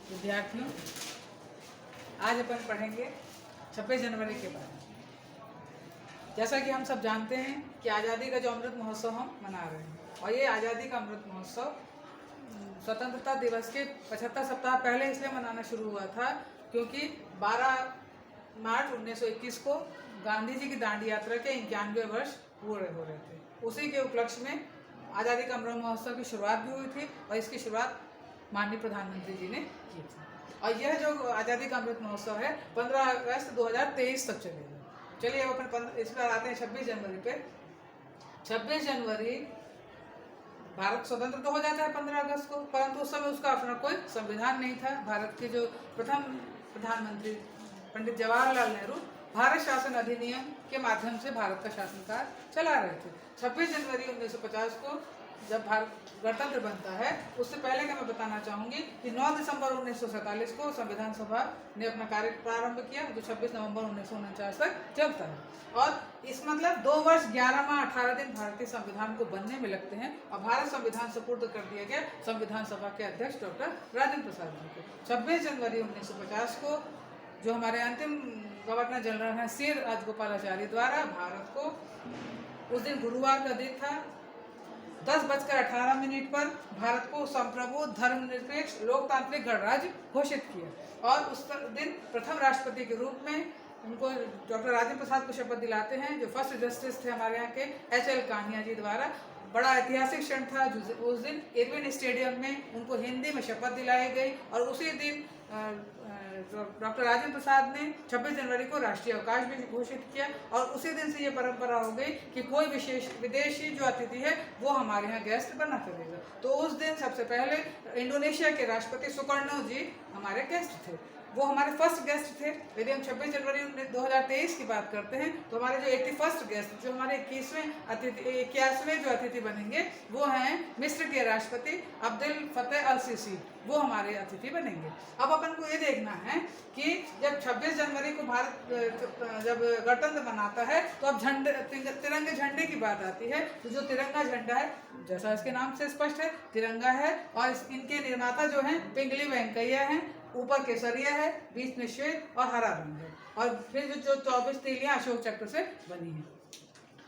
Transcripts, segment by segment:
विद्यार्थियों, आज अपन पढ़ेंगे 26 जनवरी के बारे में। जैसा कि हम सब जानते हैं कि आज़ादी का जो अमृत महोत्सव हम मना रहे हैं, और ये आज़ादी का अमृत महोत्सव स्वतंत्रता दिवस के 75 सप्ताह पहले इसलिए मनाना शुरू हुआ था क्योंकि 12 मार्च 1921 को गांधी जी की दांडी यात्रा के 91 वर्ष पूरे हो रहे थे। उसी के उपलक्ष्य में आज़ादी का अमृत महोत्सव की शुरुआत भी हुई थी और इसकी शुरुआत माननीय प्रधानमंत्री जी ने की थी। और यह जो आज़ादी का अमृत महोत्सव है 15 अगस्त 2023 तक चलेगा। चलिए अब अपन इस बार आते हैं 26 जनवरी पे। 26 जनवरी भारत स्वतंत्र तो हो जाता है 15 अगस्त को, परंतु उस समय उसका अपना कोई संविधान नहीं था। भारत के जो प्रथम प्रधानमंत्री पंडित जवाहरलाल नेहरू भारत शासन अधिनियम के माध्यम से भारत का शासनकाल चला रहे थे। 26 जनवरी 1950 को जब भारत गणतंत्र बनता है, उससे पहले का मैं बताना चाहूँगी कि 9 दिसंबर 1947 को संविधान सभा ने अपना कार्य प्रारंभ किया, जो 26 नवंबर 1949 तक चलता है। और इस मतलब 2 वर्ष 11 माह 18 दिन भारतीय संविधान को बनने में लगते हैं और भारत संविधान सुपुर्द कर दिया गया संविधान सभा के अध्यक्ष डॉक्टर राजेंद्र प्रसाद जी को। 26 जनवरी 1950 को जो हमारे अंतिम गवर्नर जनरल हैं सी राजगोपालाचारी द्वारा भारत को उस दिन गुरुवार का दिन था 10:18 पर भारत को संप्रभु धर्मनिरपेक्ष लोकतांत्रिक गणराज्य घोषित किया। और उस दिन प्रथम राष्ट्रपति के रूप में उनको डॉक्टर राजेंद्र प्रसाद को शपथ दिलाते हैं, जो फर्स्ट जस्टिस थे हमारे यहाँ के HL कान्या जी द्वारा। बड़ा ऐतिहासिक क्षण था। उस दिन इरविन स्टेडियम में उनको हिंदी में शपथ दिलाई गई और उसी दिन डॉक्टर राजेंद्र प्रसाद ने 26 जनवरी को राष्ट्रीय अवकाश भी घोषित किया। और उसी दिन से ये परंपरा हो गई कि कोई विशेष विदेशी जो अतिथि है वो हमारे यहाँ गेस्ट बना करेगा। तो उस दिन सबसे पहले इंडोनेशिया के राष्ट्रपति सुकर्णो जी हमारे गेस्ट थे, वो हमारे फर्स्ट गेस्ट थे। यदि हम 26 जनवरी 2023 की बात करते हैं तो हमारे जो 81st गेस्ट, जो हमारे 81वें जो अतिथि बनेंगे वो हैं मिस्र के राष्ट्रपति अब्दुल फतेह अल सीसी, वो हमारे अतिथि बनेंगे। अब अपन को ये देखना है कि जब 26 जनवरी को भारत जब गणतंत्र मनाता है तो अब तिरंगे झंडे की बात आती है। तो जो तिरंगा झंडा है, जैसा इसके नाम से स्पष्ट है, तिरंगा है और इनके निर्माता जो हैं पिंगली वेंकैया हैं। ऊपर केसरिया है, बीच में श्वेत और हरा रंग है और फिर जो 24 तीलियां अशोक चक्र से बनी है।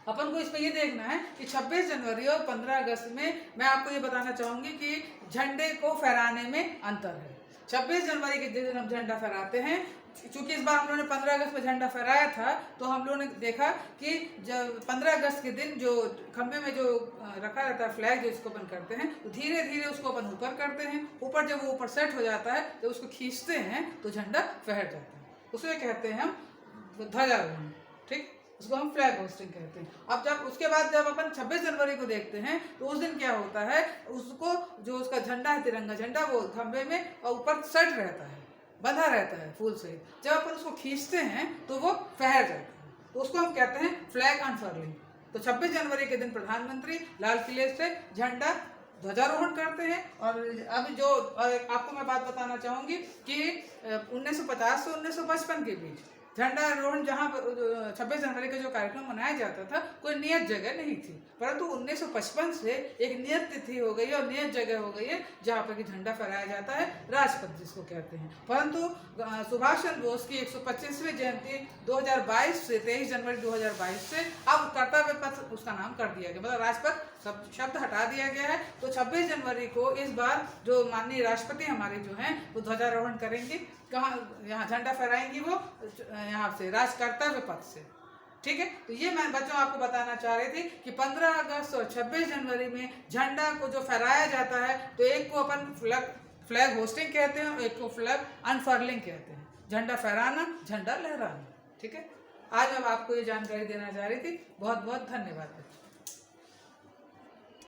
अपन को इस पे ये देखना है कि 26 जनवरी और 15 अगस्त में मैं आपको ये बताना चाहूँगी कि झंडे को फहराने में अंतर है। 26 जनवरी के दिन हम झंडा फहराते हैं, चूँकि इस बार हम लोगों ने 15 अगस्त में झंडा फहराया था, तो हम लोगों ने देखा कि जब 15 अगस्त के दिन जो खंभे में जो रखा रहता है फ्लैग, जो इसको अपन करते हैं, तो धीरे धीरे उसको अपन ऊपर करते हैं। ऊपर जब वो ऊपर सेट हो जाता है, जब उसको खींचते हैं तो झंडा फहर जाता है। उसे कहते हैं हम ध्वजारोहण, ठीक, उसको हम फ्लैग होस्टिंग कहते हैं। अब जब उसके बाद जब अपन 26 जनवरी को देखते हैं तो उस दिन क्या होता है, उसको जो उसका झंडा है तिरंगा झंडा, वो खंभे में और ऊपर सेट रहता है, बंधा रहता है फूल से। जब अपन उसको खींचते हैं तो वो फहर जाता है, तो उसको हम कहते हैं फ्लैग अनफर्लिंग। तो 26 जनवरी के दिन प्रधानमंत्री लाल किले से झंडा ध्वजारोहण करते हैं। और अभी जो आपको मैं बात बताना चाहूँगी कि 1950 से 1955 के बीच झंडारोहण जहाँ 26 जनवरी का जो कार्यक्रम मनाया जाता था, कोई नियत जगह नहीं थी, परंतु 1955 से एक नियत तिथि हो गई है और नियत जगह हो गई है जहाँ पर कि झंडा फहराया जाता है, राजपथ जिसको कहते हैं। परंतु सुभाष चंद्र बोस की 125वीं जयंती 2022 से 23 जनवरी 2022 से अब कर्तव्य पथ उसका नाम कर दिया गया, मतलब राजपथ शब्द हटा दिया गया है। तो 26 जनवरी को इस बार जो माननीय राष्ट्रपति हमारे जो हैं वो ध्वजारोहण करेंगे। कहाँ? यहाँ झंडा फहराएंगी वो यहाँ से कर्तव्य पथ से, ठीक है। तो ये मैं बच्चों आपको बताना चाह रही थी कि 15 अगस्त और 26 जनवरी में झंडा को जो फहराया जाता है, तो एक को अपन फ्लैग होस्टिंग कहते हैं और एक को फ्लैग अनफर्लिंग कहते हैं। झंडा फहराना, झंडा लहराना, ठीक है। आज मैं आपको ये जानकारी देना चाह रही थी। बहुत बहुत धन्यवाद बच्चों।